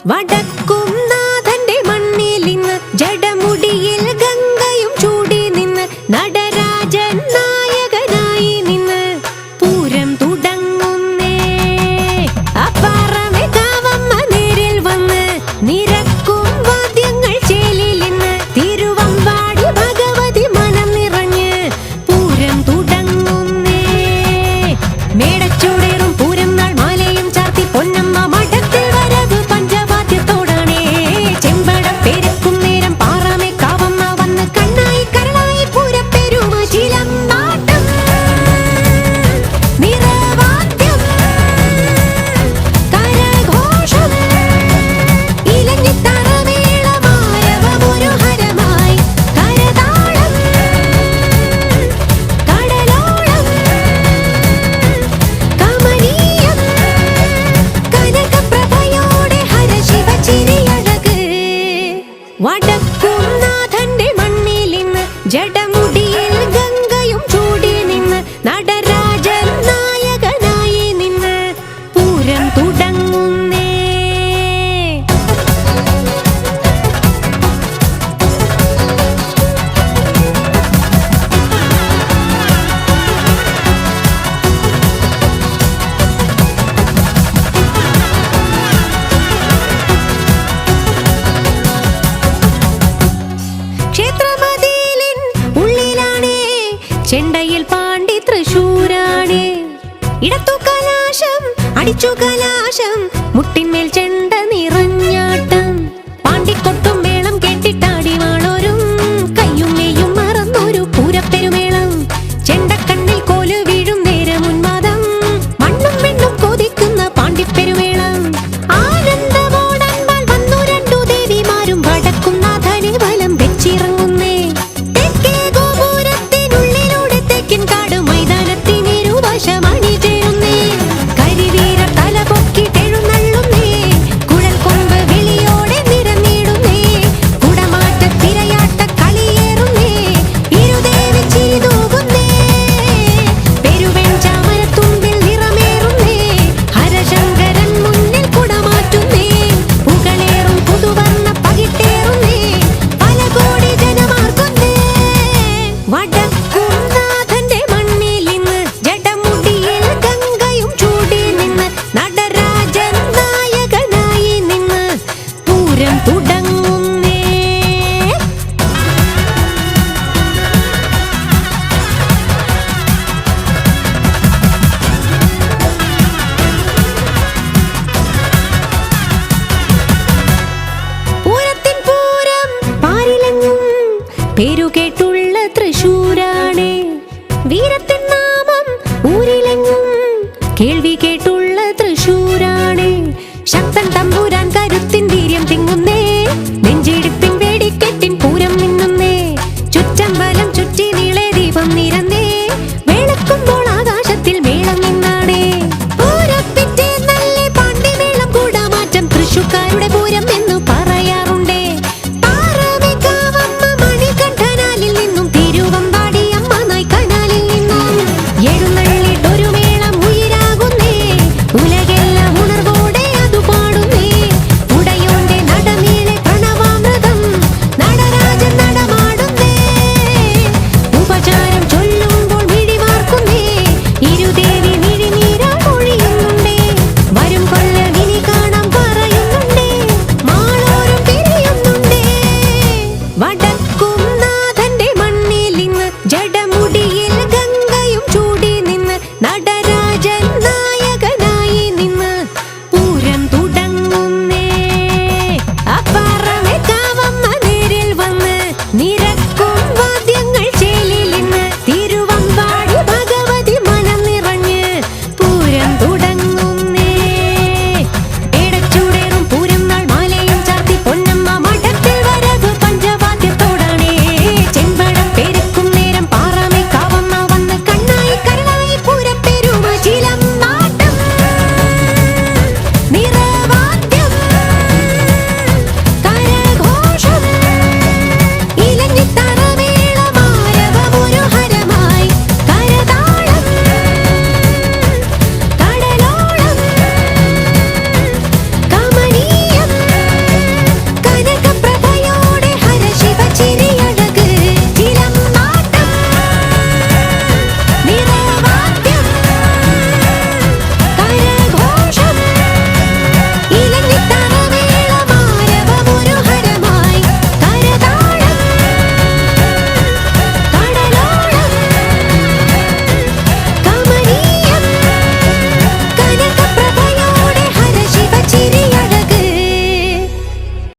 വടക്കും നാഥന്റെ മണ്ണിൽ ഇന്ന് ജടമുടിയിൽ ഗംഗയും ചൂടി നിന്ന് നടരാജൻ നായകനായി നിന്ന് പൂരം തുടങ്ങുന്നേ. അപ്പാറമേ കാവമ്മ നേരിൽ വന്ന് നിരക്കും വാദ്യങ്ങൾ ചേലിൽ ഇന്ന് തിരുവമ്പാടി ഭഗവതി മനം നിറഞ്ഞ് പൂരം തുടങ്ങുന്നേ. മേടച്ചൂടേറും പൂരം നാൾ മാലയും ചാർത്തി പൊന്നമ്മ മഠത്തിൽ വരവ് വടക്കും നാഥന്റെ മണ്ണിൽ ഇന്ന് ജടമുടിയിൽ ഗംഗയും ചൂടി നിന്ന് നടരാജൻ നായകനായി നിന്ന് പൂരം തുടങ്ങുന്നേ. ക്ഷേത്രമതിലിൻ ഉള്ളിലാണേ ചെണ്ടയിൽ പാണ്ടി തൃശൂരാണേ. ഇടത്തു കലാശം അടിച്ചു കലാശം മുട്ടിന്മേൽ ചെണ്ട നിറഞ്ഞാട്ടം പാണ്ടിക്കൊട്ടും മേളം കേട്ടിട്ടാടി വാളോരും കയ്യും നെയ്യും മറന്നൊരു പൂരപ്പെരുമേളം. ചെണ്ടക്കണ്ണിൽ കോല് വീഴും നേരം ഉന്മാദം മണ്ണും പെണ്ണും കൊതിക്കുന്ന പാണ്ടിപ്പെരുമേളം. ആനന്ദമോടൻപാൽ വന്നു രണ്ടു ദേവിമാരും വടക്കും നാഥനെ വലം വെച്ചിറങ്ങുന്നേ. തെക്കേ ഗോപുരത്തിനുള്ളിലൂടെ തെക്കിൻ കാട് മൈതാനത്തിനിരുവശമണി ചേരുന്നേ. കരിവീരർ തല പൊക്കിട്ടെഴുന്നള്ളുന്നേ. കുഴൽ കൊമ്പ് വിളിയോടെ നിരന്നിടുന്നേ. കുടമാറ്റ തിരയാട്ട കളിയേറുന്നേ. ഇരുദേവി ചിരി തൂകുന്നേ. പെരുവെഞ്ചാമരത്തുമ്പിൽ നിറമേറുന്നേ. ഹരശങ്കരൻ മുന്നിൽ കുടമാറ്റുന്നേ. പുകളേറും പുതുവർണ്ണ പകിട്ടേറുന്നേ. പല കോടി ജനമാർക്കുന്നേ. വടക്കും നാഥന്റെ മണ്ണിൽ ഇന്ന് ജടമുടിയിൽ ഗംഗയും ചൂടി നിന്ന് നടരാജൻ നായകനായി നിന്ന് പൂരം തുടങ്ങുന്നേ. പൂരത്തിൻ പൂരം പാരിലെങ്ങും പേരുകേട്ടുള്ള തൃശൂരാ.